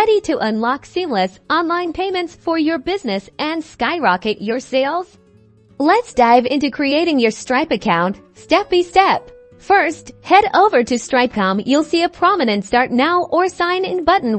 Ready to unlock seamless online payments for your business and skyrocket your sales? Let's dive into creating your Stripe account step by step. First, head over to Stripe.com. You'll see a prominent Start Now or Sign In button.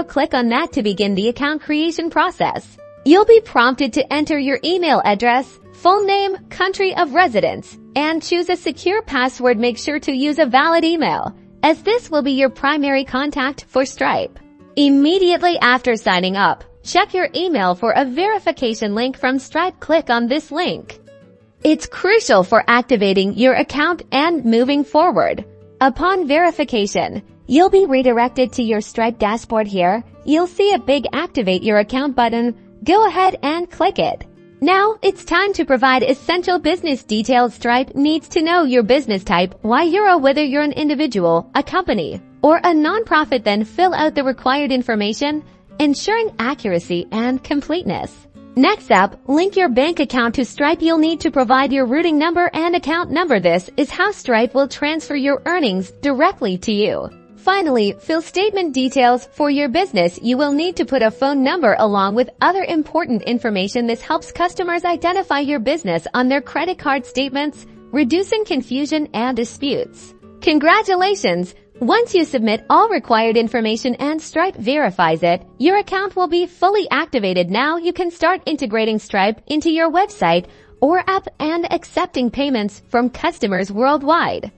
Click on that to begin the account creation process. You'll be prompted to enter your email address, full name, country of residence, and choose a secure password. Make sure to use a valid email, as this will be your primary contact for Stripe. Immediately after signing up, check your email for a verification link from Stripe. Click on this link. It's crucial for activating your account and moving forward. Upon verification, you'll be redirected to your Stripe dashboard. Here, you'll see a big Activate Your Account button. Go ahead and click it. Now, it's time to provide essential business details. Stripe needs to know your business type, whether you're an individual, a company, or a nonprofit. Then fill out the required information, ensuring accuracy and completeness. Next up, link your bank account to Stripe. You'll need to provide your routing number and account number. This is how Stripe will transfer your earnings directly to you. Finally, fill statement details for your business. You will need to put a phone number along with other important information. This helps customers identify your business on their credit card statements, reducing confusion and disputes. Congratulations! Once you submit all required information and Stripe verifies it, your account will be fully activated. Now you can start integrating Stripe into your website or app and accepting payments from customers worldwide.